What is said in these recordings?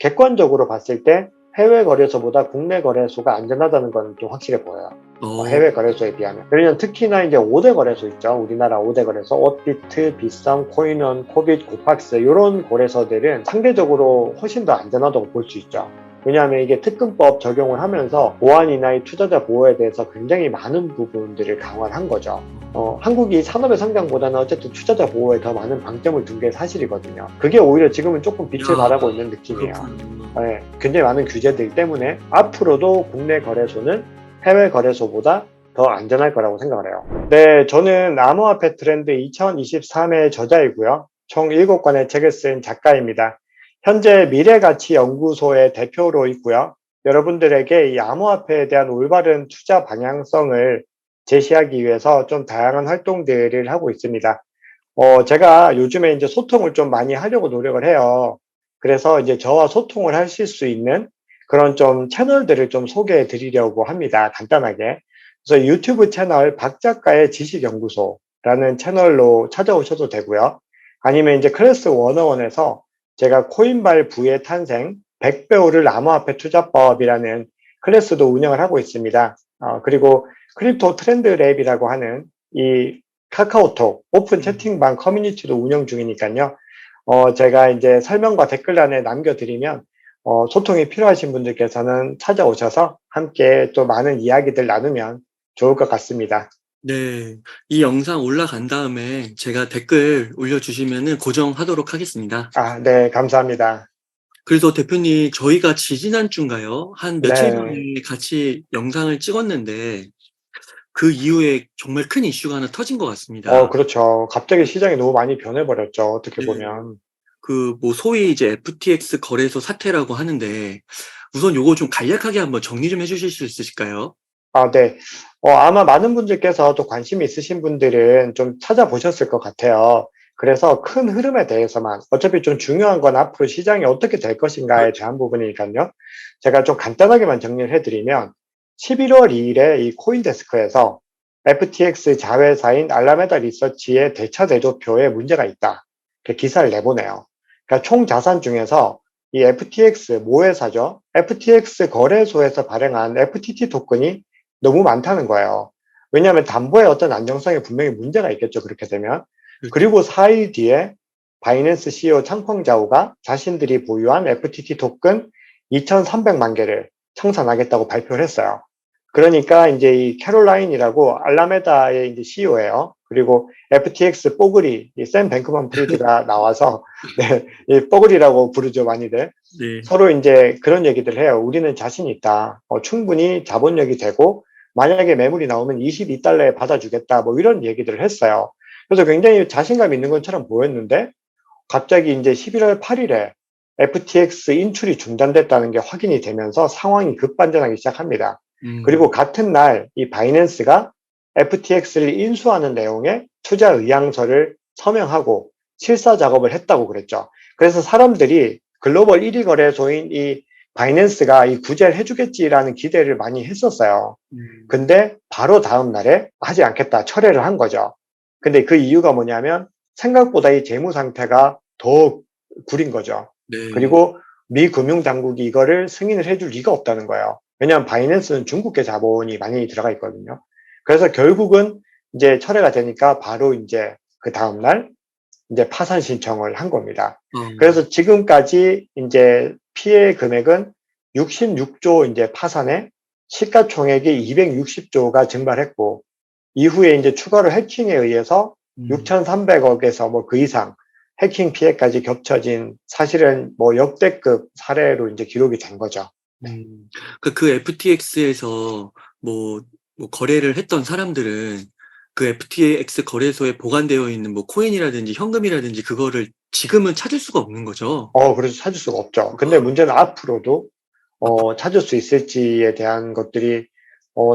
객관적으로 봤을 때 해외 거래소보다 국내 거래소가 안전하다는 건 좀 확실해 보여요. 해외 거래소에 비하면. 왜냐면 특히나 이제 5대 거래소 있죠. 우리나라 5대 거래소, 옷비트, 빗썸, 코인원, 코빗, 고팍스 이런 거래소들은 상대적으로 훨씬 더 안전하다고 볼 수 있죠. 왜냐하면 이게 특근법 적용을 하면서 보안이나 이 투자자 보호에 대해서 굉장히 많은 부분들을 강화를 한 거죠. 한국이 산업의 성장보다는 어쨌든 투자자 보호에 더 많은 방점을 둔 게 사실이거든요. 그게 오히려 지금은 조금 빛을 발하고 있는 느낌이에요. 네, 굉장히 많은 규제들 때문에 앞으로도 국내 거래소는 해외 거래소보다 더 안전할 거라고 생각을 해요. 네, 저는 암호화폐 트렌드 2023의 저자이고요. 총 7권의 책을 쓴 작가입니다. 현재 미래가치연구소의 대표로 있고요. 여러분들에게 이 암호화폐에 대한 올바른 투자 방향성을 제시하기 위해서 좀 다양한 활동들을 하고 있습니다. 제가 요즘에 이제 소통을 좀 많이 하려고 노력을 해요. 그래서 이제 저와 소통을 하실 수 있는 그런 좀 채널들을 좀 소개해 드리려고 합니다. 간단하게. 그래서 유튜브 채널 박 작가의 지식연구소라는 채널로 찾아오셔도 되고요. 아니면 이제 클래스 101에서 제가 코인발 부의 탄생 100배 오를 암호화폐 투자법이라는 클래스도 운영을 하고 있습니다. 그리고 크립토 트렌드 랩이라고 하는 이 카카오톡 오픈 채팅방 커뮤니티도 운영 중이니까요. 제가 이제 설명과 댓글란에 남겨드리면 소통이 필요하신 분들께서는 찾아오셔서 함께 또 많은 이야기들 나누면 좋을 것 같습니다. 네. 이 영상 올라간 다음에 제가 댓글 올려주시면은 고정하도록 하겠습니다. 네, 감사합니다. 그래서 대표님, 저희가 지지난주인가요? 한 며칠 네, 전에 같이 영상을 찍었는데, 그 이후에 정말 큰 이슈가 하나 터진 것 같습니다. 그렇죠. 갑자기 시장이 너무 많이 변해버렸죠. 어떻게 네. 보면. 소위 이제 FTX 거래소 사태라고 하는데, 우선 요거 좀 간략하게 한번 정리 좀 해주실 수 있으실까요? 네. 아마 많은 분들께서 또 관심이 있으신 분들은 좀 찾아보셨을 것 같아요. 그래서 큰 흐름에 대해서만, 어차피 좀 중요한 건 앞으로 시장이 어떻게 될 것인가에 대한 부분이니까요. 제가 좀 간단하게만 정리를 해드리면, 11월 2일에 이 코인데스크에서 FTX 자회사인 알라메다 리서치의 대차 대조표에 문제가 있다. 이렇게 기사를 내보내요. 그러니까 총 자산 중에서 이 FTX 모회사죠. FTX 거래소에서 발행한 FTT 토큰이 너무 많다는 거예요. 왜냐하면 담보의 어떤 안정성에 분명히 문제가 있겠죠. 그렇게 되면. 그리고 4일 뒤에 바이낸스 CEO 창펑자오가 자신들이 보유한 FTT 토큰 2,300만 개를 청산하겠다고 발표를 했어요. 그러니까 이제 이 캐롤라인이라고 알라메다의 이제 CEO예요. 그리고 FTX 뽀글이 샘 뱅크먼 프리드가 나와서 네, 이 뽀글이라고 부르죠, 많이들. 네. 서로 이제 그런 얘기들 해요. 우리는 자신 있다. 충분히 자본력이 되고 만약에 매물이 나오면 22달러에 받아주겠다. 뭐 이런 얘기들을 했어요. 그래서 굉장히 자신감 있는 것처럼 보였는데 갑자기 이제 11월 8일에 FTX 인출이 중단됐다는 게 확인이 되면서 상황이 급반전하기 시작합니다. 그리고 같은 날 이 바이낸스가 FTX를 인수하는 내용의 투자 의향서를 서명하고 실사 작업을 했다고 그랬죠. 그래서 사람들이 글로벌 1위 거래소인 이 바이낸스가 이 구제를 해주겠지라는 기대를 많이 했었어요. 근데 바로 다음 날에 하지 않겠다 철회를 한 거죠. 근데 그 이유가 뭐냐면 생각보다 이 재무 상태가 더 구린 거죠. 네. 그리고 미 금융당국이 이거를 승인을 해줄 리가 없다는 거예요. 왜냐하면 바이낸스는 중국계 자본이 많이 들어가 있거든요. 그래서 결국은 이제 철회가 되니까 바로 이제 그 다음날 이제 파산 신청을 한 겁니다. 그래서 지금까지 이제 피해 금액은 66조 이제 파산에 시가총액이 260조가 증발했고 이후에 이제 추가로 해킹에 의해서 6,300억에서 뭐 그 이상 해킹 피해까지 겹쳐진 사실은 뭐 역대급 사례로 이제 기록이 된 거죠. 그 FTX에서 거래를 했던 사람들은 그 FTX 거래소에 보관되어 있는 뭐 코인이라든지 현금이라든지 그거를 지금은 찾을 수가 없는 거죠. 그래서 찾을 수가 없죠. 근데 문제는 앞으로도 찾을 수 있을지에 대한 것들이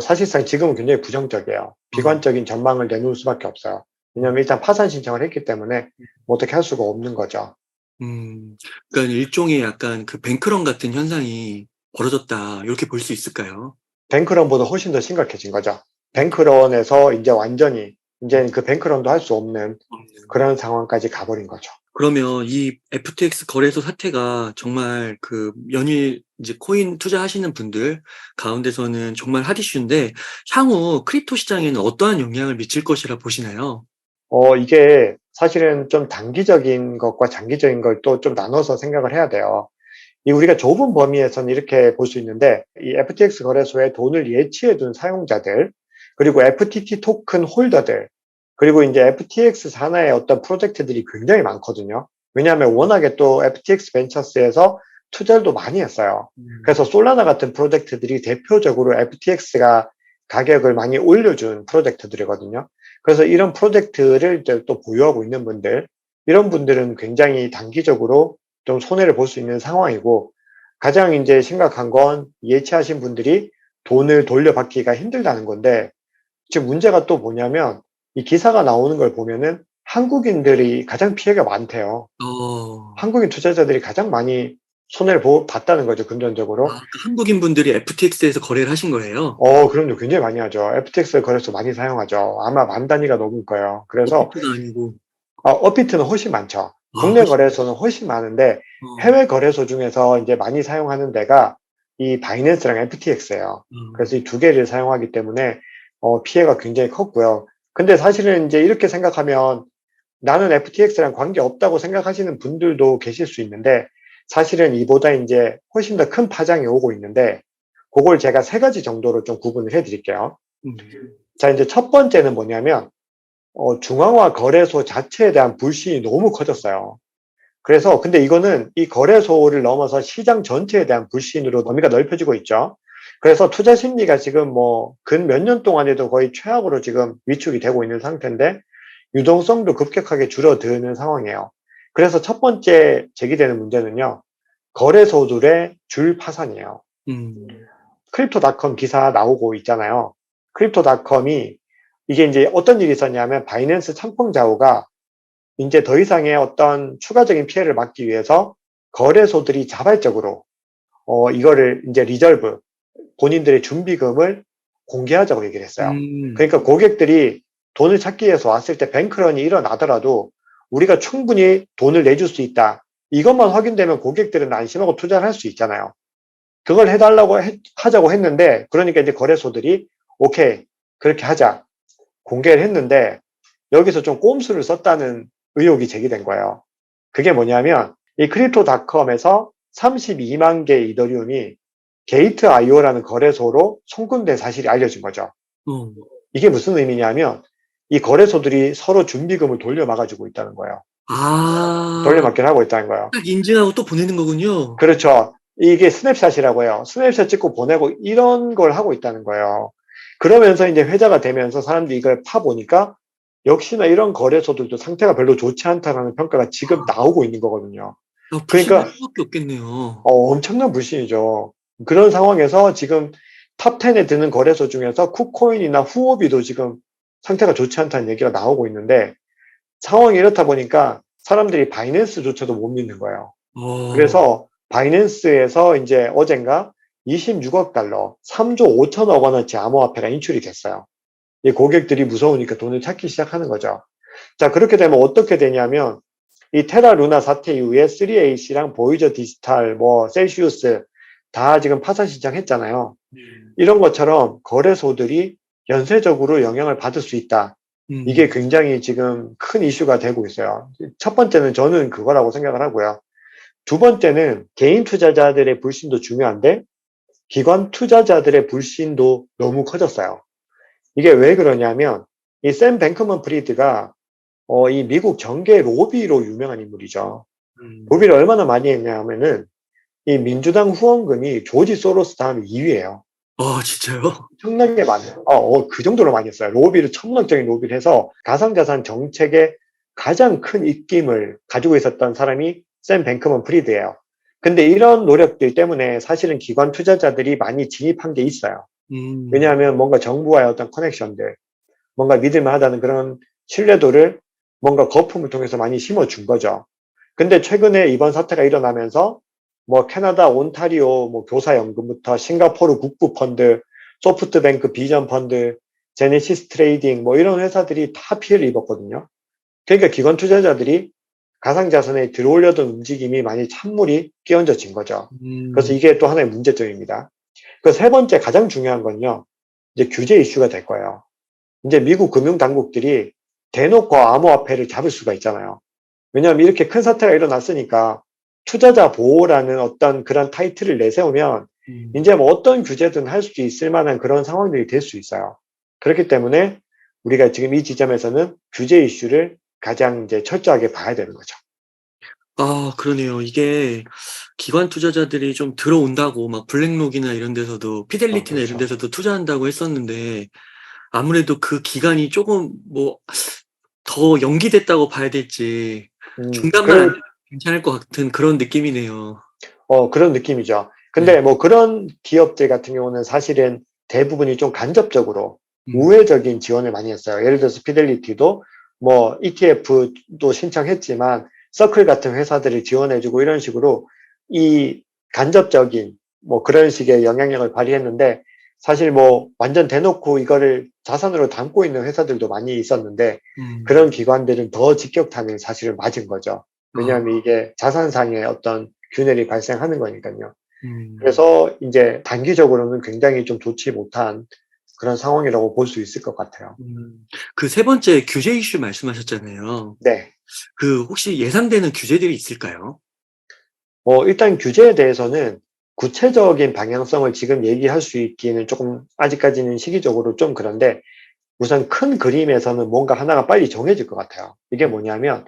사실상 지금은 굉장히 부정적이에요. 비관적인 전망을 내놓을 수밖에 없어요. 왜냐하면 일단 파산 신청을 했기 때문에 뭐 어떻게 할 수가 없는 거죠. 그러니까 일종의 약간 그 뱅크런 같은 현상이 벌어졌다, 이렇게 볼 수 있을까요? 뱅크런보다 훨씬 더 심각해진 거죠. 뱅크런에서 이제 완전히 이제 그 뱅크런도 할 수 없는 그런 상황까지 가버린 거죠. 그러면 이 FTX 거래소 사태가 정말 그 연일 이제 코인 투자하시는 분들 가운데서는 정말 핫 이슈인데 향후 크립토 시장에는 어떠한 영향을 미칠 것이라 보시나요? 이게 사실은 좀 단기적인 것과 장기적인 걸 또 좀 나눠서 생각을 해야 돼요. 이 우리가 좁은 범위에서는 이렇게 볼 수 있는데, 이 FTX 거래소에 돈을 예치해 둔 사용자들, 그리고 FTT 토큰 홀더들, 그리고 이제 FTX 산하의 어떤 프로젝트들이 굉장히 많거든요. 왜냐하면 워낙에 또 FTX 벤처스에서 투자를 또 많이 했어요. 그래서 솔라나 같은 프로젝트들이 대표적으로 FTX가 가격을 많이 올려준 프로젝트들이거든요. 그래서 이런 프로젝트를 이제 또 보유하고 있는 분들, 이런 분들은 굉장히 단기적으로 좀 손해를 볼 수 있는 상황이고, 가장 이제 심각한 건 예치하신 분들이 돈을 돌려받기가 힘들다는 건데, 지금 문제가 또 뭐냐면 이 기사가 나오는 걸 보면은 한국인들이 가장 피해가 많대요. 어. 한국인 투자자들이 가장 많이 손해를 봤다는 거죠, 금전적으로. 그 한국인 분들이 FTX에서 거래를 하신 거예요? 그럼요. 굉장히 많이 하죠. FTX 거래소 많이 사용하죠. 아마 만 단위가 넘을 거예요. 그래서 업비트가 아니고. 업비트는 훨씬 많죠. 국내 훨씬. 거래소는 훨씬 많은데 어. 해외 거래소 중에서 이제 많이 사용하는 데가 이 바이낸스랑 FTX예요. 그래서 이 두 개를 사용하기 때문에 피해가 굉장히 컸고요. 근데 사실은 이제 이렇게 생각하면 나는 FTX랑 관계 없다고 생각하시는 분들도 계실 수 있는데, 사실은 이보다 이제 훨씬 더 큰 파장이 오고 있는데, 그걸 제가 세 가지 정도로 좀 구분을 해 드릴게요. 음. 자, 이제 첫 번째는 뭐냐면, 중앙화 거래소 자체에 대한 불신이 너무 커졌어요. 그래서, 근데 이거는 이 거래소를 넘어서 시장 전체에 대한 불신으로 범위가 넓혀지고 있죠. 그래서 투자 심리가 지금 뭐, 근 몇 년 동안에도 거의 최악으로 지금 위축이 되고 있는 상태인데, 유동성도 급격하게 줄어드는 상황이에요. 그래서 첫 번째 제기되는 문제는요, 거래소들의 줄 파산이에요. 음. 크립토닷컴 기사 나오고 있잖아요. 크립토닷컴이 이게 이제 어떤 일이 있었냐면 바이낸스 창펑자오가 이제 더 이상의 어떤 추가적인 피해를 막기 위해서 거래소들이 자발적으로 이거를 이제 리저브 본인들의 준비금을 공개하자고 얘기를 했어요. 음. 그러니까 고객들이 돈을 찾기 위해서 왔을 때 뱅크런이 일어나더라도 우리가 충분히 돈을 내줄 수 있다. 이것만 확인되면 고객들은 안심하고 투자를 할 수 있잖아요. 그걸 해달라고 하자고 했는데, 그러니까 이제 거래소들이 오케이, 그렇게 하자. 공개를 했는데, 여기서 좀 꼼수를 썼다는 의혹이 제기된 거예요. 그게 뭐냐면, 이 크립토닷컴에서 32만 개의 이더리움이 게이트.io라는 거래소로 송금된 사실이 알려진 거죠. 어. 이게 무슨 의미냐면, 이 거래소들이 서로 준비금을 돌려막아주고 있다는 거예요. 아. 돌려막기를 하고 있다는 거예요. 딱 인증하고 또 보내는 거군요. 그렇죠. 이게 스냅샷이라고 해요. 스냅샷 찍고 보내고 이런 걸 하고 있다는 거예요. 그러면서 이제 회자가 되면서 사람들이 이걸 파보니까 역시나 이런 거래소들도 상태가 별로 좋지 않다라는 평가가 지금 나오고 있는 거거든요. 불신할 그러니까 수밖에 없겠네요. 엄청난 불신이죠. 그런 상황에서 지금 탑10에 드는 거래소 중에서 쿠코인이나 후오비도 지금 상태가 좋지 않다는 얘기가 나오고 있는데, 상황이 이렇다 보니까 사람들이 바이낸스조차도 못 믿는 거예요. 어. 그래서 바이낸스에서 이제 어젠가 26억 달러, 3조 5천억 원어치 암호화폐가 인출이 됐어요. 이 고객들이 무서우니까 돈을 찾기 시작하는 거죠. 자, 그렇게 되면 어떻게 되냐면 이 테라 루나 사태 이후에 3AC랑 보이저 디지털, 뭐 셀시우스 다 지금 파산 신청했잖아요. 이런 것처럼 거래소들이 연쇄적으로 영향을 받을 수 있다. 이게 굉장히 지금 큰 이슈가 되고 있어요. 첫 번째는 저는 그거라고 생각을 하고요. 두 번째는 개인 투자자들의 불신도 중요한데 기관 투자자들의 불신도 너무 커졌어요. 이게 왜 그러냐면 이 샘 뱅크먼 프리드가 이 미국 정계 로비로 유명한 인물이죠. 로비를 얼마나 많이 했냐면은 이 민주당 후원금이 조지 소로스 다음에 2위예요. 진짜요? 엄청나게 많아요. 그 정도로 많이 했어요. 로비를 천문학적인 로비를 해서 가상자산 정책의 가장 큰 입김을 가지고 있었던 사람이 샘 뱅크먼 프리드예요. 근데 이런 노력들 때문에 사실은 기관 투자자들이 많이 진입한 게 있어요. 왜냐하면 뭔가 정부와의 어떤 커넥션들, 뭔가 믿을만하다는 그런 신뢰도를 뭔가 거품을 통해서 많이 심어준 거죠. 근데 최근에 이번 사태가 일어나면서 뭐 캐나다 온타리오 뭐 교사연금부터 싱가포르 국부펀드, 소프트뱅크 비전펀드, 제네시스 트레이딩 뭐 이런 회사들이 다 피해를 입었거든요. 그러니까 기관 투자자들이 가상자산에 들어올려던 움직임이 많이 찬물이 끼얹어진 거죠. 그래서 이게 또 하나의 문제점입니다. 그 세 번째 가장 중요한 건요, 이제 규제 이슈가 될 거예요. 이제 미국 금융당국들이 대놓고 암호화폐를 잡을 수가 있잖아요. 왜냐하면 이렇게 큰 사태가 일어났으니까 투자자 보호라는 어떤 그런 타이틀을 내세우면 이제 뭐 어떤 규제든 할 수 있을 만한 그런 상황들이 될 수 있어요. 그렇기 때문에 우리가 지금 이 지점에서는 규제 이슈를 가장 이제 철저하게 봐야 되는 거죠. 아 그러네요. 이게 기관 투자자들이 좀 들어온다고 막 블랙록이나 이런 데서도 피델리티나 이런 그렇죠. 데서도 투자한다고 했었는데 아무래도 그 기간이 쪼금 뭐 더 연기됐다고 봐야 될지 중단만 안 되면 그럴, 괜찮을 것 같은 그런 느낌이네요. 그런 느낌이죠. 네. 근데 뭐 그런 기업들 같은 경우는 사실은 대부분이 좀 간접적으로 음. 우회적인 지원을 많이 했어요. 예를 들어서 피델리티도 뭐 ETF도 신청했지만 서클 같은 회사들을 지원해주고 이런 식으로 이 간접적인 뭐 그런 식의 영향력을 발휘했는데 사실 뭐 완전 대놓고 이거를 자산으로 담고 있는 회사들도 많이 있었는데 음. 그런 기관들은 더 직격탄을 사실은 맞은 거죠. 아. 왜냐하면 이게 자산상의 어떤 균열이 발생하는 거니까요. 음. 그래서 이제 단기적으로는 굉장히 좀 좋지 못한 그런 상황이라고 볼 수 있을 것 같아요. 그 세 번째 규제 이슈 말씀하셨잖아요. 네. 그 혹시 예상되는 규제들이 있을까요? 일단 규제에 대해서는 구체적인 방향성을 지금 얘기할 수 있기는 조금 아직까지는 시기적으로 좀 그런데 우선 큰 그림에서는 뭔가 하나가 빨리 정해질 것 같아요. 이게 뭐냐면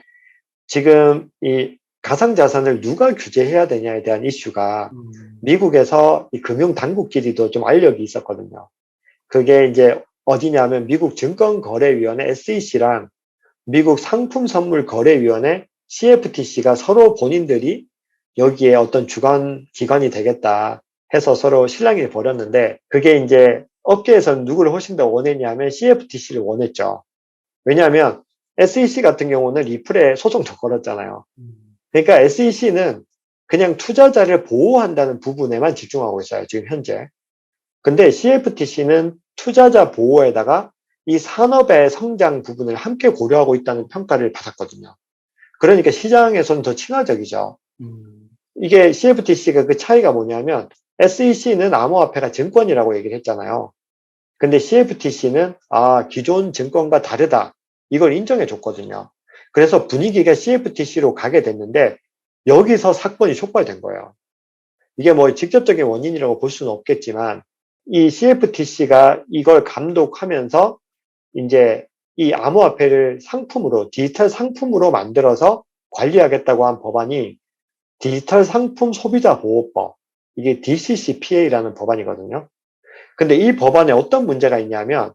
지금 이 가상자산을 누가 규제해야 되냐에 대한 이슈가 음. 미국에서 이 금융당국끼리도 좀 알력이 있었거든요. 그게 이제 어디냐면 미국 증권거래위원회 SEC랑 미국 상품선물거래위원회 CFTC가 서로 본인들이 여기에 어떤 주관 기관이 되겠다 해서 서로 실랑이를 벌였는데 그게 이제 업계에서는 누구를 훨씬 더 원했냐면 CFTC를 원했죠. 왜냐하면 SEC 같은 경우는 리플에 소송도 걸었잖아요. 음. 그러니까 SEC는 그냥 투자자를 보호한다는 부분에만 집중하고 있어요, 지금 현재. 근데 CFTC는 투자자 보호에다가 이 산업의 성장 부분을 함께 고려하고 있다는 평가를 받았거든요. 그러니까 시장에서는 더 친화적이죠. 음. 이게 CFTC가 그 차이가 뭐냐면 SEC는 암호화폐가 증권이라고 얘기를 했잖아요. 근데 CFTC는 기존 증권과 다르다. 이걸 인정해 줬거든요. 그래서 분위기가 CFTC로 가게 됐는데 여기서 사건이 촉발된 거예요. 이게 뭐 직접적인 원인이라고 볼 수는 없겠지만 이 CFTC가 이걸 감독하면서 이제 이 암호화폐를 상품으로 디지털 상품으로 만들어서 관리하겠다고 한 법안이 디지털 상품 소비자 보호법, 이게 DCCPA라는 법안이거든요. 근데 이 법안에 어떤 문제가 있냐면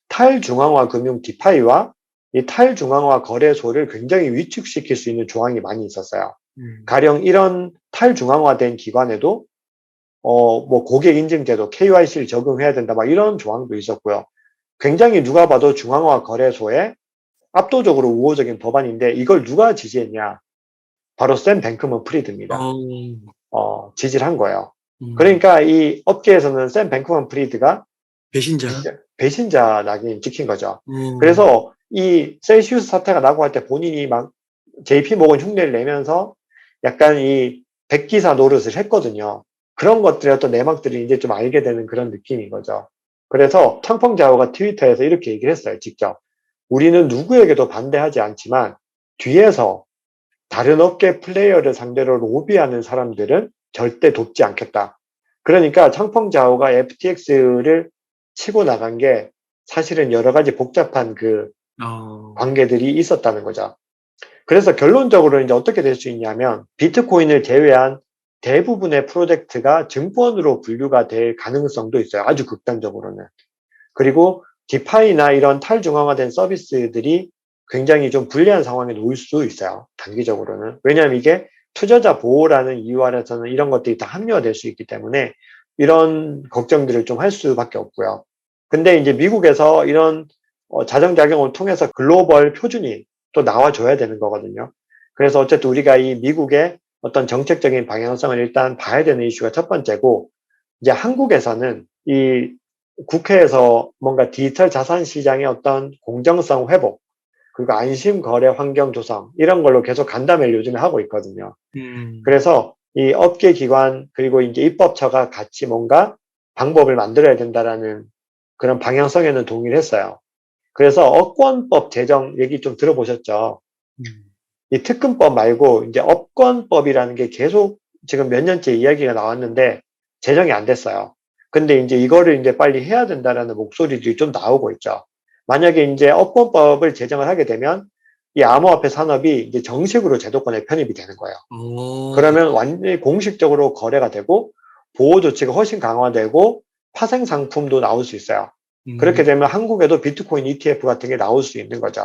탈중앙화 금융 디파이와 이 탈중앙화 거래소를 굉장히 위축시킬 수 있는 조항이 많이 있었어요. 음. 가령 이런 탈중앙화된 기관에도 뭐 고객 인증제도 KYC를 적용해야 된다 막 이런 조항도 있었고요. 굉장히 누가 봐도 중앙화 거래소에 압도적으로 우호적인 법안인데 이걸 누가 지지했냐? 바로 샘 뱅크먼 프리드입니다. 어. 지지를 한 거예요. 음. 그러니까 이 업계에서는 샘 뱅크먼 프리드가 배신자. 굉장히 배신자 낙인 찍힌 거죠. 어. 그래서 이 셀시우스 사태가 나고 할 때 본인이 막 JP 모건 흉내를 내면서 약간 이 백기사 노릇을 했거든요. 그런 것들의 어떤 내막들을 이제 좀 알게 되는 그런 느낌인 거죠. 그래서 청펑자오가 트위터에서 이렇게 얘기를 했어요, 직접. 우리는 누구에게도 반대하지 않지만 뒤에서 다른 업계 플레이어를 상대로 로비하는 사람들은 절대 돕지 않겠다. 그러니까 청펑자오가 FTX를 치고 나간 게 사실은 여러 가지 복잡한 그 어. 관계들이 있었다는 거죠. 그래서 결론적으로 이제 어떻게 될 수 있냐면 비트코인을 제외한 대부분의 프로젝트가 증권으로 분류가 될 가능성도 있어요. 아주 극단적으로는. 그리고 디파이나 이런 탈중앙화된 서비스들이 굉장히 좀 불리한 상황에 놓일 수 있어요. 단기적으로는. 왜냐하면 이게 투자자 보호라는 이유 아래서는 이런 것들이 다 합리화될 수 있기 때문에 이런 걱정들을 좀 할 수밖에 없고요. 근데 이제 미국에서 이런 자정작용을 통해서 글로벌 표준이 또 나와줘야 되는 거거든요. 그래서 어쨌든 우리가 이 미국의 어떤 정책적인 방향성을 일단 봐야 되는 이슈가 첫 번째고, 이제 한국에서는 이 국회에서 뭔가 디지털 자산 시장의 어떤 공정성 회복, 그리고 안심 거래 환경 조성 이런 걸로 계속 간담회를 요즘에 하고 있거든요. 그래서 이 업계 기관 그리고 이제 입법처가 같이 뭔가 방법을 만들어야 된다라는 그런 방향성에는 동의를 했어요. 그래서 업권법 제정 얘기 좀 들어보셨죠? 음. 이 특근법 말고 이제 업권법이라는 게 계속 지금 몇 년째 이야기가 나왔는데 제정이 안 됐어요. 근데 이제 이거를 이제 빨리 해야 된다라는 목소리들이 좀 나오고 있죠. 만약에 이제 업권법을 제정을 하게 되면 이 암호화폐 산업이 이제 정식으로 제도권에 편입이 되는 거예요. 어, 그러면 완전히 공식적으로 거래가 되고 보호 조치가 훨씬 강화되고 파생 상품도 나올 수 있어요. 음, 그렇게 되면 한국에도 비트코인 ETF 같은 게 나올 수 있는 거죠.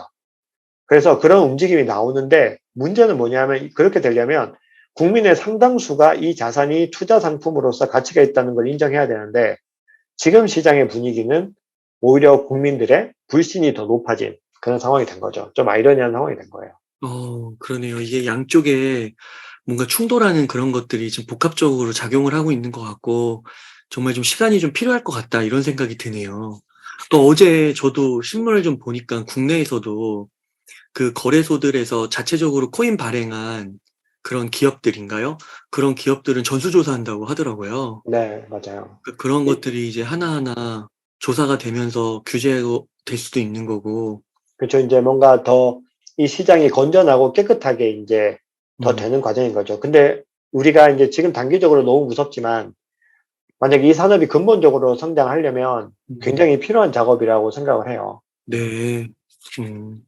그래서 그런 움직임이 나오는데 문제는 뭐냐면 그렇게 되려면 국민의 상당수가 이 자산이 투자 상품으로서 가치가 있다는 걸 인정해야 되는데 지금 시장의 분위기는 오히려 국민들의 불신이 더 높아진 그런 상황이 된 거죠. 좀 아이러니한 상황이 된 거예요. 그러네요. 이게 양쪽에 뭔가 충돌하는 그런 것들이 지금 복합적으로 작용을 하고 있는 것 같고, 정말 좀 시간이 좀 필요할 것 같다, 이런 생각이 드네요. 또 어제 저도 신문을 좀 보니까 국내에서도 그 거래소들에서 자체적으로 코인 발행한 그런 기업들인가요? 그런 기업들은 전수조사한다고 하더라고요. 네, 맞아요. 그런 이- 것들이 이제 하나하나 조사가 되면서 규제가 될 수도 있는 거고, 그렇죠. 이제 뭔가 더 이 시장이 건전하고 깨끗하게 이제 더 음, 되는 과정인 거죠. 근데 우리가 이제 지금 단기적으로 너무 무섭지만 만약 이 산업이 근본적으로 성장하려면 음, 굉장히 필요한 작업이라고 생각을 해요. 네. 음,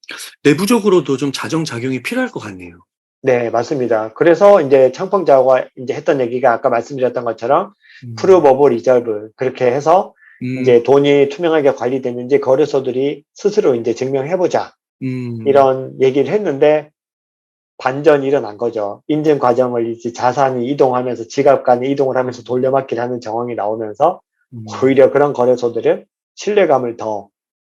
내부적으로도 좀 자정작용이 필요할 것 같네요. 네, 맞습니다. 그래서 이제 창펑자가 이제 했던 얘기가 아까 말씀드렸던 것처럼 음, 프루브 오브 리저브 그렇게 해서 음, 이제 돈이 투명하게 관리되는지 거래소들이 스스로 이제 증명해보자 음, 이런 얘기를 했는데 반전이 일어난 거죠. 인증 과정을 이제 자산이 이동하면서 지갑 간에 이동을 하면서 돌려막기를 하는 정황이 나오면서 음, 오히려 그런 거래소들은 신뢰감을 더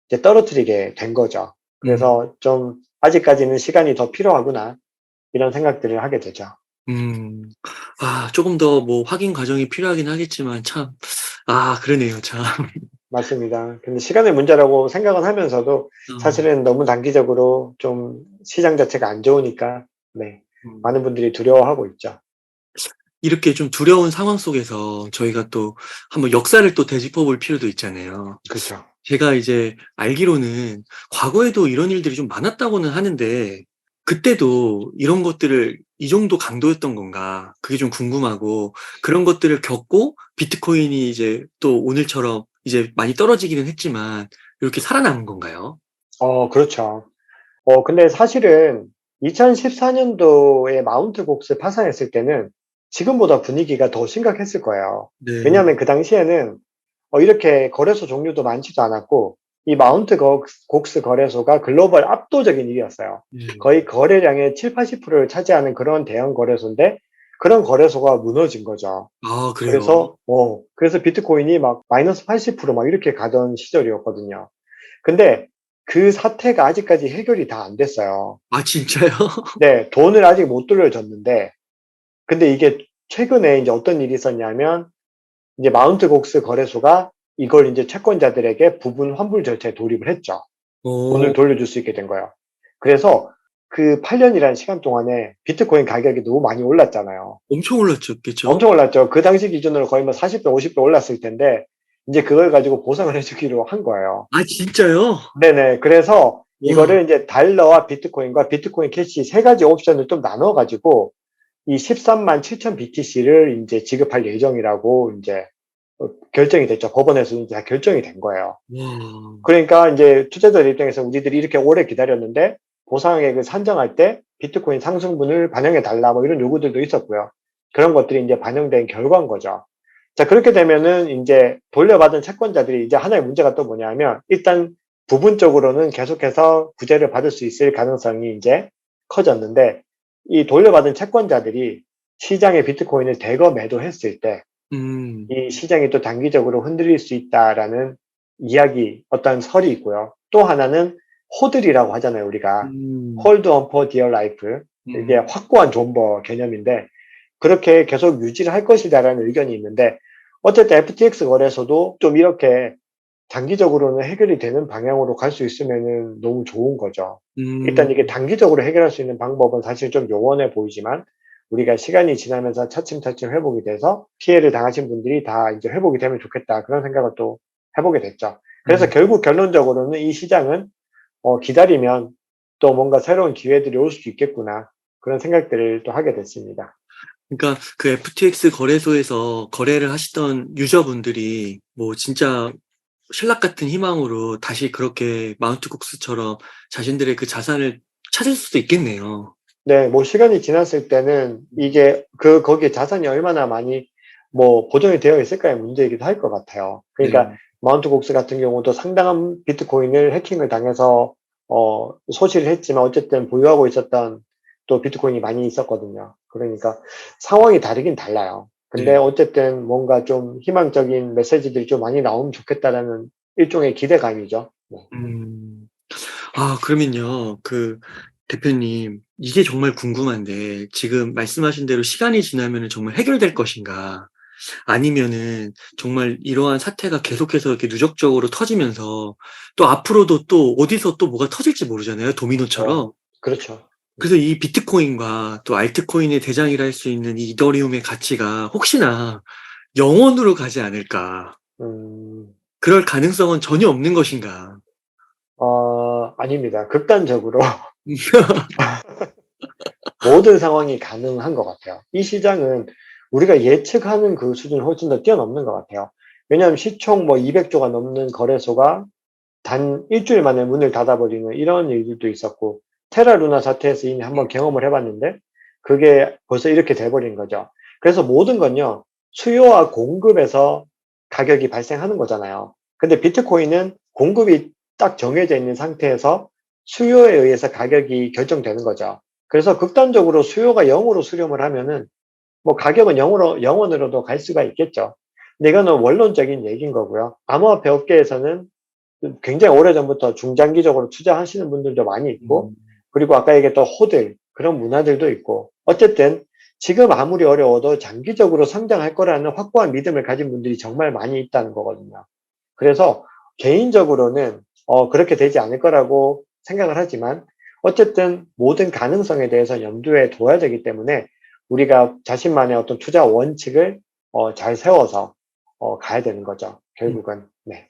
이제 떨어뜨리게 된 거죠. 음, 그래서 좀 아직까지는 시간이 더 필요하구나 이런 생각들을 하게 되죠. 음. 조금 더 뭐 확인 과정이 필요하긴 하겠지만 참, 그러네요, 참. 맞습니다. 근데 시간의 문제라고 생각은 하면서도 어, 사실은 너무 단기적으로 좀 시장 자체가 안 좋으니까 네. 음. 많은 분들이 두려워하고 있죠. 이렇게 좀 두려운 상황 속에서 저희가 또 한번 역사를 또 되짚어 볼 필요도 있잖아요. 그렇죠. 제가 이제 알기로는 과거에도 이런 일들이 좀 많았다고는 하는데, 그때도 이런 것들을 이 정도 강도였던 건가? 그게 좀 궁금하고, 그런 것들을 겪고 비트코인이 이제 또 오늘처럼 이제 많이 떨어지기는 했지만, 이렇게 살아남은 건가요? 그렇죠. 근데 사실은 2014년도에 마운트 곡스 파산했을 때는 지금보다 분위기가 더 심각했을 거예요. 네. 왜냐하면 그 당시에는 이렇게 거래소 종류도 많지도 않았고, 이 마운트 곡스 거래소가 글로벌 압도적인 일이었어요. 네. 거의 거래량의 7, 80%를 차지하는 그런 대형 거래소인데, 그런 거래소가 무너진 거죠. 그래요? 그래서 비트코인이 막 마이너스 80%막 이렇게 가던 시절이었거든요. 근데 그 사태가 아직까지 해결이 다 안 됐어요. 진짜요? 네, 돈을 아직 못 돌려줬는데, 근데 이게 최근에 이제 어떤 일이 있었냐면, 이제 마운트 곡스 거래소가 이걸 이제 채권자들에게 부분 환불 절차에 돌입을 했죠. 돈을 오, 돌려줄 수 있게 된 거예요. 그래서 그 8년이라는 시간 동안에 비트코인 가격이 너무 많이 올랐잖아요. 엄청 올랐었겠죠? 엄청 올랐죠. 그 당시 기준으로 거의 뭐 40배, 50배 올랐을 텐데, 이제 그걸 가지고 보상을 해주기로 한 거예요. 진짜요? 네네. 그래서 와, 이거를 이제 달러와 비트코인과 비트코인 캐시 세 가지 옵션을 좀 나눠가지고 이 13만 7천 BTC를 이제 지급할 예정이라고 이제 결정이 됐죠. 법원에서 이제 다 결정이 된 거예요. 와, 그러니까 이제 투자자들 입장에서 우리들이 이렇게 오래 기다렸는데 보상액을 산정할 때 비트코인 상승분을 반영해 달라 뭐 이런 요구들도 있었고요. 그런 것들이 이제 반영된 결과인 거죠. 자, 그렇게 되면은 이제 돌려받은 채권자들이 이제 하나의 문제가 또 뭐냐면 일단 부분적으로는 계속해서 구제를 받을 수 있을 가능성이 이제 커졌는데 이 돌려받은 채권자들이 시장에 비트코인을 대거 매도했을 때 음, 이 시장이 또 단기적으로 흔들릴 수 있다라는 이야기, 어떤 설이 있고요. 또 하나는 호들이라고 하잖아요, 우리가. 음, hold on for dear life. 이게 음, 확고한 존버 개념인데, 그렇게 계속 유지를 할 것이다라는 의견이 있는데, 어쨌든 FTX 거래소도 좀 이렇게 장기적으로는 해결이 되는 방향으로 갈 수 있으면은 너무 좋은 거죠. 음. 일단 이게 단기적으로 해결할 수 있는 방법은 사실 좀 요원해 보이지만 우리가 시간이 지나면서 차츰차츰 회복이 돼서 피해를 당하신 분들이 다 이제 회복이 되면 좋겠다. 그런 생각을 또 해 보게 됐죠. 그래서 음. 결국 결론적으로는 이 시장은 기다리면 또 뭔가 새로운 기회들이 올 수도 있겠구나. 그런 생각들을 또 하게 됐습니다. 그러니까 그 FTX 거래소에서 거래를 하시던 유저분들이 뭐 진짜 신락 같은 희망으로 다시 그렇게 마운트 국스처럼 자신들의 그 자산을 찾을 수도 있겠네요. 네, 뭐 시간이 지났을 때는 이게 거기에 자산이 얼마나 많이 뭐 보존이 되어 있을까의 문제이기도 할 것 같아요. 그러니까 네. 마운트 곡스 같은 경우도 상당한 비트코인을 해킹을 당해서 소실을 했지만 어쨌든 보유하고 있었던 또 비트코인이 많이 있었거든요. 그러니까 상황이 다르긴 달라요. 근데 네. 어쨌든 뭔가 좀 희망적인 메시지들이 좀 많이 나오면 좋겠다라는 일종의 기대감이죠. 네. 음. 아 그러면요. 그 대표님 이게 정말 궁금한데 지금 말씀하신 대로 시간이 지나면은 정말 해결될 것인가? 아니면은 정말 이러한 사태가 계속해서 이렇게 누적적으로 터지면서 또 앞으로도 또 어디서 또 뭐가 터질지 모르잖아요, 도미노처럼. 어, 그렇죠. 그래서 이 비트코인과 또 알트코인의 대장이라 할 수 있는 이 이더리움의 가치가 혹시나 영원으로 가지 않을까? 음. 그럴 가능성은 전혀 없는 것인가? 아닙니다. 극단적으로 모든 상황이 가능한 것 같아요. 이 시장은 우리가 예측하는 그 수준을 훨씬 더 뛰어넘는 것 같아요. 왜냐하면 시총 뭐 200조가 넘는 거래소가 단 일주일 만에 문을 닫아버리는 이런 일들도 있었고, 테라루나 사태에서 이미 한번 경험을 해봤는데, 그게 벌써 이렇게 돼버린 거죠. 그래서 모든 건요, 수요와 공급에서 가격이 발생하는 거잖아요. 근데 비트코인은 공급이 딱 정해져 있는 상태에서 수요에 의해서 가격이 결정되는 거죠. 그래서 극단적으로 수요가 0으로 수렴을 하면은 뭐 가격은 0원으로도 갈 수가 있겠죠. 근데 이거는 원론적인 얘기인 거고요. 암호화폐 업계에서는 굉장히 오래전부터 중장기적으로 투자하시는 분들도 많이 있고, 음. 그리고 아까 얘기했던 호들, 그런 문화들도 있고, 어쨌든 지금 아무리 어려워도 장기적으로 성장할 거라는 확고한 믿음을 가진 분들이 정말 많이 있다는 거거든요. 그래서 개인적으로는 그렇게 되지 않을 거라고 생각을 하지만, 어쨌든 모든 가능성에 대해서 염두에 둬야 되기 때문에 우리가 자신만의 어떤 투자 원칙을 잘 세워서 가야 되는 거죠. 결국은. 네.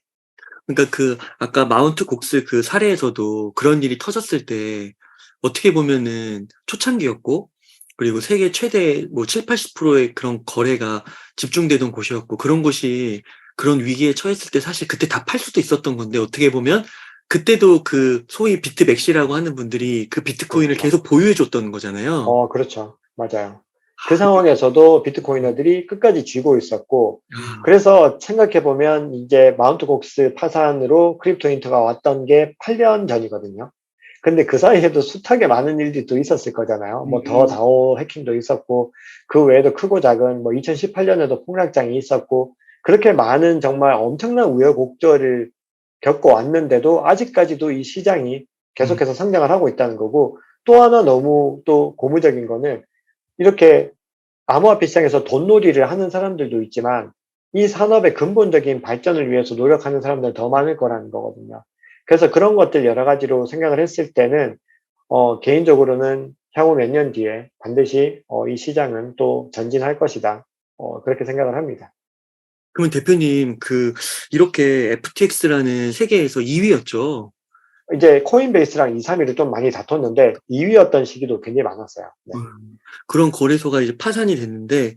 그러니까 그 아까 마운트 곡스 그 사례에서도 그런 일이 터졌을 때 어떻게 보면은 초창기였고 그리고 세계 최대 뭐 70~80%의 그런 거래가 집중되던 곳이었고 그런 곳이 그런 위기에 처했을 때 사실 그때 다 팔 수도 있었던 건데 어떻게 보면 그때도 그 소위 비트맥시라고 하는 분들이 그 비트코인을 그렇죠. 계속 보유해 줬던 거잖아요. 그렇죠. 맞아요. 그 상황에서도 비트코이너들이 끝까지 쥐고 있었고, 아. 그래서 생각해 보면 이제 마운트 곡스 파산으로 크립토 인터가 왔던 게 8년 전이거든요. 근데 그 사이에도 숱하게 많은 일들이 또 있었을 거잖아요. 뭐 더 음. 다오 해킹도 있었고, 그 외에도 크고 작은 뭐 2018년에도 폭락장이 있었고, 그렇게 많은 정말 엄청난 우여곡절을 겪어왔는데도 아직까지도 이 시장이 음. 계속해서 성장을 하고 있다는 거고, 또 하나 너무 또 고무적인 거는 이렇게 암호화폐 시장에서 돈놀이를 하는 사람들도 있지만 이 산업의 근본적인 발전을 위해서 노력하는 사람들은 더 많을 거라는 거거든요. 그래서 그런 것들 여러 가지로 생각을 했을 때는 개인적으로는 향후 몇 년 뒤에 반드시 이 시장은 또 전진할 것이다. 그렇게 생각을 합니다. 그러면 대표님 그 이렇게 FTX라는 세계에서 2 위였죠? 이제 코인베이스랑 2, 3위를 좀 많이 다퉜는데 2위였던 시기도 굉장히 많았어요. 네. 그런 거래소가 이제 파산이 됐는데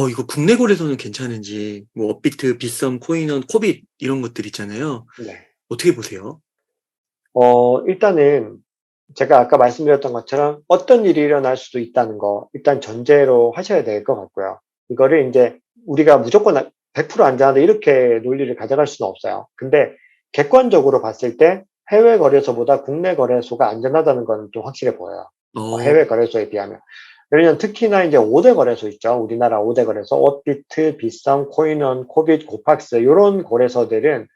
이거 국내 거래소는 괜찮은지 뭐 업비트, 빗썸, 코인원, 코빗 이런 것들 있잖아요. 네. 어떻게 보세요? 일단은 제가 아까 말씀드렸던 것처럼 어떤 일이 일어날 수도 있다는 거 일단 전제로 하셔야 될 것 같고요. 이거를 인제 우리가 무조건 100% 안전하다 이렇게 논리를 가져갈 수는 없어요. 근데 객관적으로 봤을 때 해외 거래소보다 국내 거래소가 안전하다는 건 좀 확실해 보여요. 어. 해외 거래소에 비하면. 왜냐면 특히나 인제 5대 거래소 있죠. 우리나라 5대 거래소 업비트, 빗썸, 코인원, 코빗, 고팍스 요런 거래소들은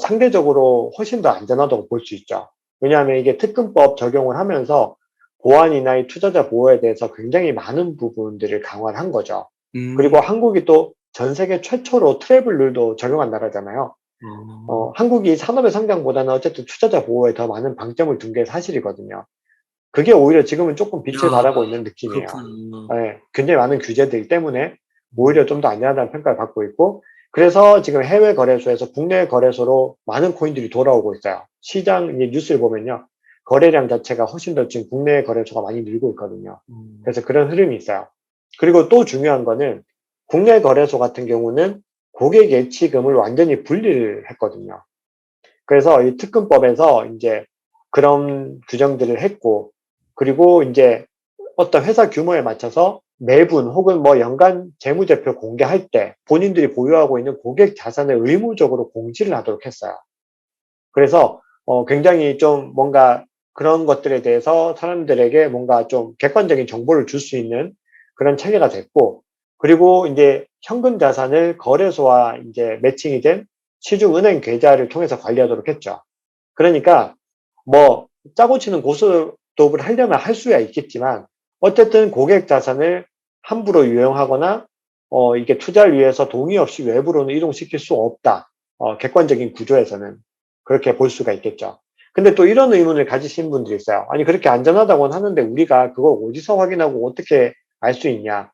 상대적으로 훨씬 더 안전하다고 볼 수 있죠. 왜냐하면 이게 특근법 적용을 하면서 보안이나 이 투자자 보호에 대해서 굉장히 많은 부분들을 강화를 한 거죠. 음. 그리고 한국이 또 전 세계 최초로 트래블 룰도 적용한 나라잖아요. 어. 한국이 산업의 성장보다는 어쨌든 투자자 보호에 더 많은 방점을 둔 게 사실이거든요. 그게 오히려 지금은 조금 빛을 야 발하고 있는 느낌이에요. 그렇구나. 예. 굉장히 많은 규제들 때문에 음. 오히려 좀 더 안전하다는 평가를 받고 있고, 그래서 지금 해외 거래소에서 국내 거래소로 많은 코인들이 돌아오고 있어요. 시장 이제 뉴스를 보면요. 거래량 자체가 훨씬 더 지금 국내 거래소가 많이 늘고 있거든요. 음. 그래서 그런 흐름이 있어요. 그리고 또 중요한 거는 국내 거래소 같은 경우는 고객 예치금을 완전히 분리를 했거든요. 그래서 이 특금법에서 이제 그런 규정들을 했고, 그리고 이제 어떤 회사 규모에 맞춰서 매분 혹은 뭐 연간 재무제표 공개할 때 본인들이 보유하고 있는 고객 자산을 의무적으로 공지를 하도록 했어요. 그래서 굉장히 좀 뭔가 그런 것들에 대해서 사람들에게 뭔가 좀 객관적인 정보를 줄 수 있는 그런 체계가 됐고, 그리고 인제 현금 자산을 거래소와 인제 매칭이 된 시중은행 계좌를 통해서 관리하도록 했죠. 그러니까 뭐 짜고 치는 고스톱을 하려면 할 수야 있겠지만, 어쨌든 고객 자산을 함부로 유용하거나 이게 투자를 위해서 동의 없이 외부로는 이동시킬 수 없다. 객관적인 구조에서는 그렇게 볼 수가 있겠죠. 근데 또 이런 의문을 가지신 분들이 있어요. 아니 그렇게 안전하다고는 하는데 우리가 그걸 어디서 확인하고 어떻게 알 수 있냐.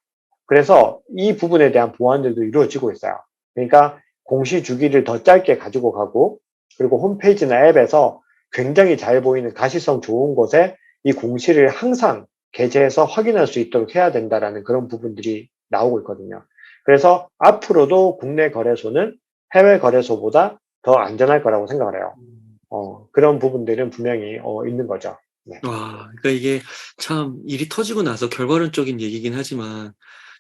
그래서 이 부분에 대한 보완들도 이루어지고 있어요. 그러니까 공시 주기를 더 짧게 가지고 가고, 그리고 홈페이지나 앱에서 굉장히 잘 보이는 가시성 좋은 곳에 이 공시를 항상 게재해서 확인할 수 있도록 해야 된다라는 그런 부분들이 나오고 있거든요. 그래서 앞으로도 국내 거래소는 해외 거래소보다 더 안전할 거라고 생각을 해요. 음. 그런 부분들은 분명히 있는 거죠. 네. 와 그러니까 이게 참 일이 터지고 나서 결과론적인 얘기긴 하지만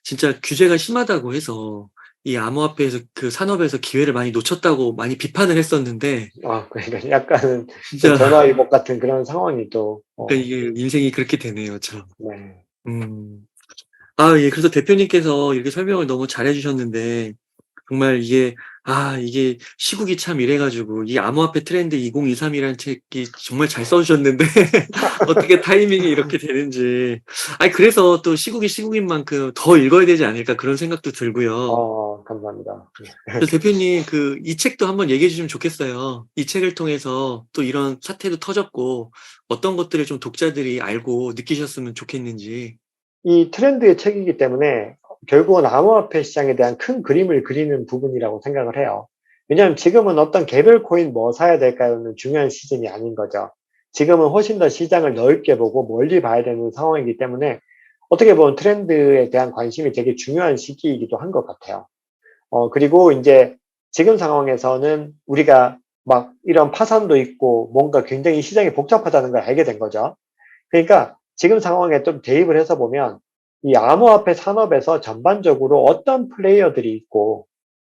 진짜 규제가 심하다고 해서 이 암호화폐에서 그 산업에서 기회를 많이 놓쳤다고 많이 비판을 했었는데 그러니까 약간은 좀 진짜 전화위복 같은 그런 상황이 또 그러니까 이게 인생이 그렇게 되네요 참. 네. 음. 아 예 그래서 대표님께서 이렇게 설명을 너무 잘해 주셨는데 정말 이게 시국이 참 이래 가지고 이 암호화폐 트렌드 2023이라는 책이 정말 잘 써 주셨는데 어떻게 타이밍이 이렇게 되는지. 아니 그래서 또 시국이 시국인 만큼 '더 읽어야 되지 않을까.' 그런 생각도 들고요. 감사합니다. 네. 그래서 대표님 이 책도 한번 얘기해 주시면 좋겠어요. 이 책을 통해서 또 이런 사태도 터졌고 어떤 것들을 좀 독자들이 알고 느끼셨으면 좋겠는지. 이 트렌드의 책이기 때문에 결국은 암호화폐 시장에 대한 큰 그림을 그리는 부분이라고 생각을 해요. 왜냐하면 지금은 어떤 개별 코인 뭐 사야 될까요는 중요한 시즌이 아닌 거죠. 지금은 훨씬 더 시장을 넓게 보고 멀리 봐야 되는 상황이기 때문에 어떻게 보면 트렌드에 대한 관심이 되게 중요한 시기이기도 한 것 같아요. 그리고 인제 지금 상황에서는 우리가 막 이런 파산도 있고 뭔가 굉장히 시장이 복잡하다는 걸 알게 된 거죠. 그러니까 지금 상황에 좀 대입을 해서 보면 이 암호화폐 산업에서 전반적으로 어떤 플레이어들이 있고,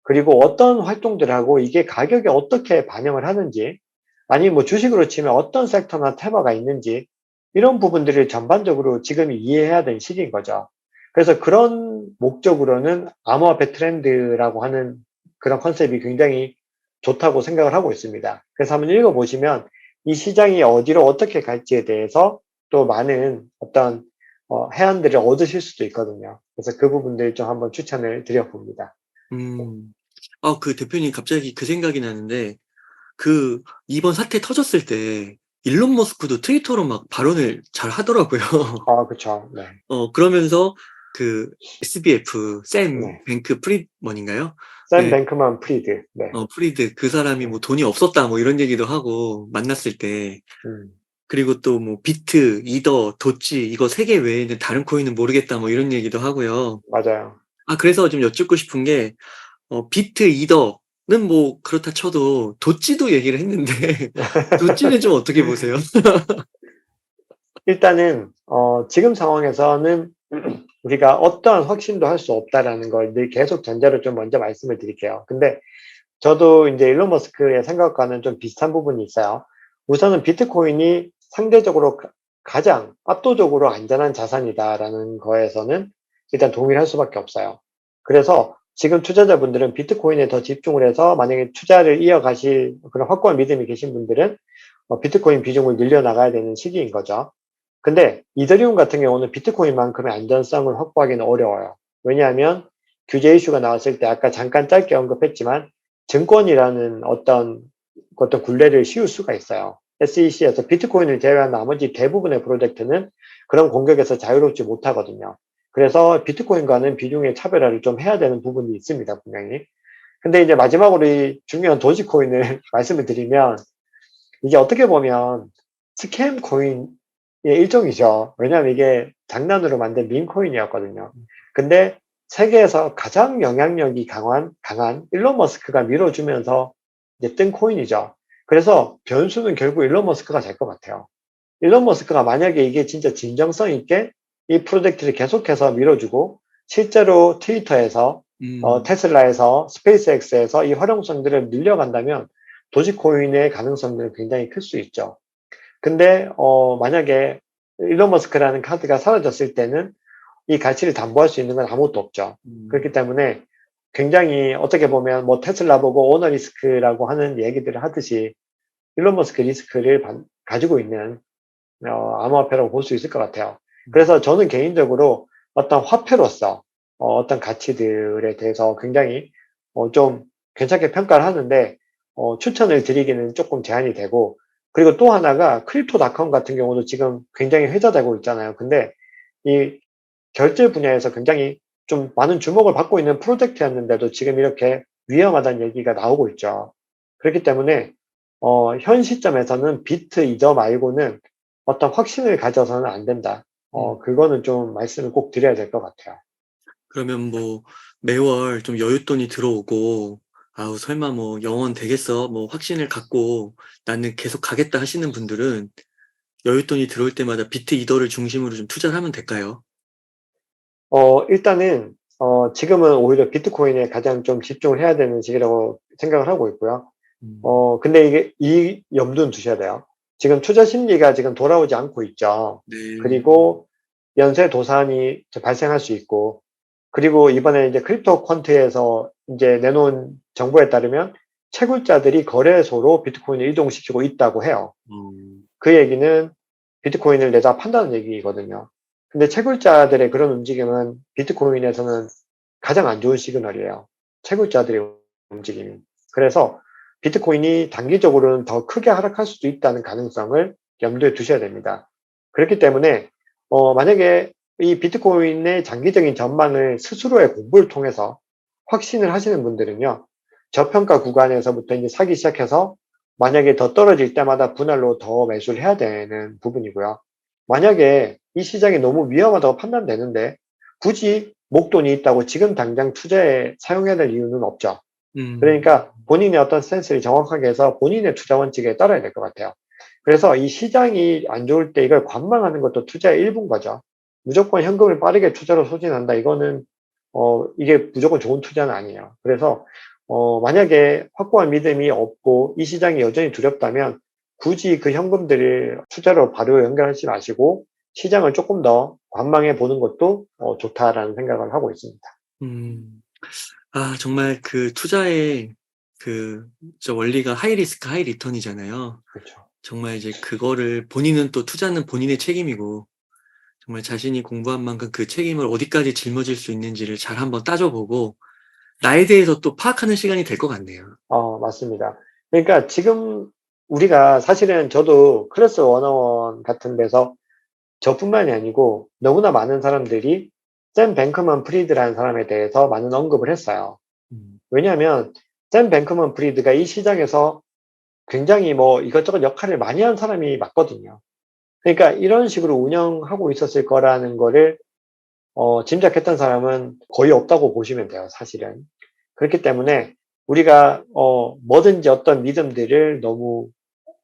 그리고 어떤 활동들을 하고 이게 가격에 어떻게 반영을 하는지, 아니면 뭐 주식으로 치면 어떤 섹터나 테마가 있는지, 이런 부분들을 전반적으로 지금 이해해야 되는 시기인 거죠. 그래서 그런 목적으로는 암호화폐 트렌드라고 하는 그런 컨셉이 굉장히 좋다고 생각을 하고 있습니다. 그래서 한번 읽어보시면 이 시장이 어디로 어떻게 갈지에 대해서 또 많은 어떤 해안들을 얻으실 수도 있거든요. 그래서 그 부분들 좀 한번 추천을 드려봅니다. 음. 대표님 갑자기 그 생각이 나는데 이번 사태 터졌을 때 일론 머스크도 트위터로 막 발언을 잘 하더라고요. 그쵸. 네. 그러면서 그 SBF 샘 네. 뱅크 프리먼인가요? 샘 네. 뱅크만 프리드. 네. 프리드 그 사람이 뭐 네. "돈이 없었다." 뭐 이런 얘기도 하고 만났을 때. 음. 그리고 또 뭐 "비트, 이더, 도지 이거 3개 외에는 다른 코인은 모르겠다." 뭐 이런 얘기도 하고요. 맞아요. 그래서 좀 여쭙고 싶은 게 비트, 이더는 뭐 그렇다 쳐도 도지도 얘기를 했는데 도지는 좀 어떻게 보세요? 일단은 지금 상황에서는 우리가 어떠한 확신도 할 수 없다라는 걸 늘 계속 전제로 좀 먼저 말씀을 드릴게요. 근데 저도 인제 일론 머스크의 생각과는 좀 비슷한 부분이 있어요. 우선은 비트코인이 상대적으로 가장 압도적으로 안전한 자산이다라는 거에서는 일단 동의를 할 수밖에 없어요. 그래서 지금 투자자분들은 비트코인에 더 집중을 해서 만약에 투자를 이어가실 그런 확고한 믿음이 계신 분들은 비트코인 비중을 늘려나가야 되는 시기인 거죠. 근데 이더리움 같은 경우는 비트코인만큼의 안전성을 확보하기는 어려워요. 왜냐하면 규제 이슈가 나왔을 때 아까 잠깐 짧게 언급했지만 증권이라는 어떤 굴레를 씌울 수가 있어요. SEC에서 비트코인을 제외한 나머지 대부분의 프로젝트는 그런 공격에서 자유롭지 못하거든요. 그래서 비트코인과는 비중의 차별화를 좀 해야 되는 부분이 있습니다, 분명히. 근데 이제 마지막으로 이 중요한 도지코인을 말씀을 드리면, 이게 어떻게 보면 스캠 코인의 일종이죠. 왜냐하면 이게 장난으로 만든 밈코인이었거든요. 근데 세계에서 가장 영향력이 강한 일론 머스크가 밀어주면서 이제 뜬 코인이죠. 그래서 변수는 결국 일론 머스크가 될 것 같아요. 일론 머스크가 만약에 이게 진짜 진정성 있게 이 프로젝트를 계속해서 밀어주고 실제로 트위터에서 테슬라에서 스페이스X에서 이 활용성들을 늘려간다면 도지코인의 가능성들은 굉장히 클 수 있죠. 근데 만약에 일론 머스크라는 카드가 사라졌을 때는 이 가치를 담보할 수 있는 건 아무것도 없죠. 그렇기 때문에 굉장히 어떻게 보면 뭐 테슬라 보고 오너 리스크라고 하는 얘기들을 하듯이 일론 머스크 리스크를 가지고 있는 암호화폐라고 볼 수 있을 것 같아요. 그래서 저는 개인적으로 어떤 화폐로서 어떤 가치들에 대해서 굉장히 좀 괜찮게 평가를 하는데 추천을 드리기는 조금 제한이 되고, 그리고 또 하나가 크립토닷컴 같은 경우도 지금 굉장히 회자되고 있잖아요. 근데 이 결제 분야에서 굉장히 좀 많은 주목을 받고 있는 프로젝트였는데도 지금 이렇게 위험하다는 얘기가 나오고 있죠. 그렇기 때문에 현 시점에서는 비트 이더 말고는 어떤 확신을 가져서는 안 된다. 그거는 좀 말씀을 꼭 드려야 될 것 같아요. 그러면 뭐 매월 좀 여윳돈이 들어오고 아우 설마 뭐 영원 되겠어 뭐 확신을 갖고 나는 계속 가겠다 하시는 분들은 여윳돈이 들어올 때마다 비트 이더를 중심으로 좀 투자를 하면 될까요? 일단은 지금은 오히려 비트코인에 가장 좀 집중을 해야 되는 시기라고 생각을 하고 있고요. 음. 근데 이게 이 염두는 두셔야 돼요. 지금 투자 심리가 지금 돌아오지 않고 있죠. 네. 그리고 연쇄 도산이 이제 발생할 수 있고, 그리고 이번에 이제 크립토 퀀트에서 이제 내놓은 정보에 따르면 채굴자들이 거래소로 비트코인을 이동시키고 있다고 해요. 그 얘기는 비트코인을 내다 판다는 얘기거든요. 근데 채굴자들의 그런 움직임은 비트코인에서는 가장 안 좋은 시그널이에요. 채굴자들의 움직임이. 그래서 비트코인이 단기적으로는 더 크게 하락할 수도 있다는 가능성을 염두에 두셔야 됩니다. 그렇기 때문에 만약에 이 비트코인의 장기적인 전망을 스스로의 공부를 통해서 확신을 하시는 분들은요, 저평가 구간에서부터 이제 사기 시작해서 만약에 더 떨어질 때마다 분할로 더 매수를 해야 되는 부분이고요. 만약에 이 시장이 너무 위험하다고 판단되는데 굳이 목돈이 있다고 지금 당장 투자에 사용해야 될 이유는 없죠. 그러니까 본인의 어떤 센스를 정확하게 해서 본인의 투자 원칙에 따라야 될 것 같아요. 그래서 이 시장이 안 좋을 때 이걸 관망하는 것도 투자의 일부인 거죠. 무조건 현금을 빠르게 투자로 소진한다. 이거는 이게 무조건 좋은 투자는 아니에요. 그래서 만약에 확고한 믿음이 없고 이 시장이 여전히 두렵다면 굳이 그 현금들을 투자로 바로 연결하지 마시고 시장을 조금 더 관망해 보는 것도 좋다라는 생각을 하고 있습니다. 아, 정말 그 투자의 저 원리가 하이 리스크, 하이 리턴이잖아요. 그렇죠. 정말 이제 그거를 본인은 또 투자는 본인의 책임이고, 정말 자신이 공부한 만큼 그 책임을 어디까지 짊어질 수 있는지를 잘 한번 따져보고, 나에 대해서 또 파악하는 시간이 될 것 같네요. 맞습니다. 그러니까 지금 우리가 사실은 저도 클래스 101 같은 데서 저뿐만이 아니고 너무나 많은 사람들이 샘 뱅크먼 프리드라는 사람에 대해서 많은 언급을 했어요. 왜냐하면 샘 뱅크먼 프리드가 이 시장에서 굉장히 뭐 이것저것 역할을 많이 한 사람이 맞거든요. 그러니까 이런 식으로 운영하고 있었을 거라는 거를 짐작했던 사람은 거의 없다고 보시면 돼요, 사실은. 그렇기 때문에 우리가 뭐든지 어떤 믿음들을 너무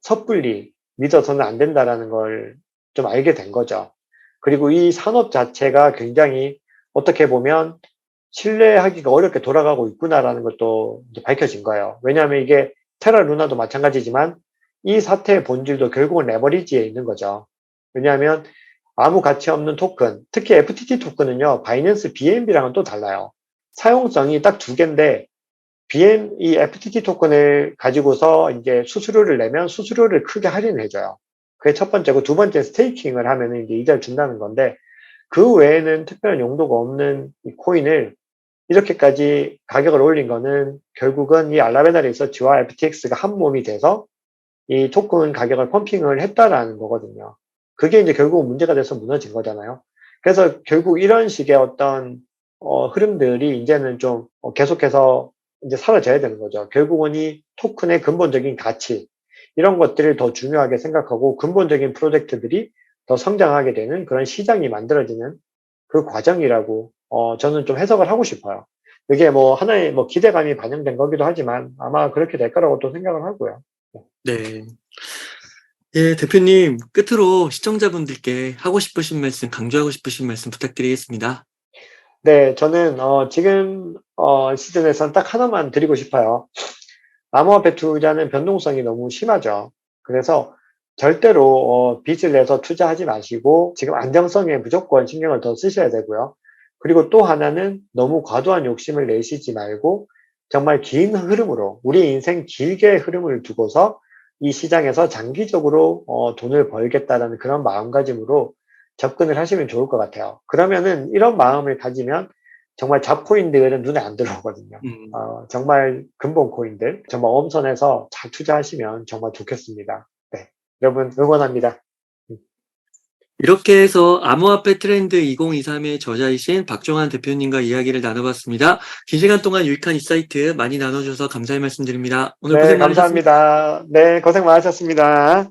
섣불리 믿어서는 안 된다라는 걸 좀 알게 된 거죠. 그리고 이 산업 자체가 굉장히 어떻게 보면 신뢰하기가 어렵게 돌아가고 있구나라는 것도 이제 밝혀진 거예요. 왜냐하면 이게 테라 루나도 마찬가지지만 이 사태의 본질도 결국은 레버리지에 있는 거죠. 왜냐하면 아무 가치 없는 토큰, 특히 FTT 토큰은요, 바이낸스 BNB랑은 또 달라요. 사용성이 딱 두 개인데, 이 FTT 토큰을 가지고서 이제 수수료를 내면 수수료를 크게 할인해줘요. 그게 첫 번째고, 두 번째 스테이킹을 하면은 이제 이자를 준다는 건데, 그 외에는 특별한 용도가 없는 이 코인을 이렇게까지 가격을 올린 거는 결국은 이 알라베다 리서치와 FTX가 한 몸이 돼서 이 토큰 가격을 펌핑을 했다라는 거거든요. 그게 이제 결국 문제가 돼서 무너진 거잖아요. 그래서 결국 이런 식의 어떤 흐름들이 이제는 좀 계속해서 이제 사라져야 되는 거죠. 결국은 이 토큰의 근본적인 가치 이런 것들을 더 중요하게 생각하고 근본적인 프로젝트들이 더 성장하게 되는 그런 시장이 만들어지는 그 과정이라고 저는 좀 해석을 하고 싶어요. 그게 뭐 하나의 뭐 기대감이 반영된 거기도 하지만 아마 그렇게 될 거라고 또 생각을 하고요. 네. 예, 대표님, 끝으로 시청자분들께 하고 싶으신 말씀, 강조하고 싶으신 말씀 부탁드리겠습니다. 네, 저는 지금 시즌에서는 딱 하나만 드리고 싶어요. 암호화폐 투자는 변동성이 너무 심하죠. 그래서 절대로 빚을 내서 투자하지 마시고 지금 안정성에 무조건 신경을 더 쓰셔야 되고요. 그리고 또 하나는 너무 과도한 욕심을 내시지 말고 정말 긴 흐름으로 우리 인생 길게 흐름을 두고서 이 시장에서 장기적으로 돈을 벌겠다라는 그런 마음가짐으로 접근을 하시면 좋을 것 같아요. 그러면은 이런 마음을 가지면 정말 잡코인들은 눈에 안 들어오거든요. 정말 근본 코인들, 정말 엄선해서 잘 투자하시면 정말 좋겠습니다. 네. 여러분 응원합니다. 이렇게 해서 암호화폐 트렌드 2023의 저자이신 박종환 대표님과 이야기를 나눠봤습니다. 긴 시간 동안 유익한 인사이트 많이 나눠주셔서 감사의 말씀드립니다. 오늘 네, 고생 많으셨습니다. 감사합니다. 네, 고생 많으셨습니다.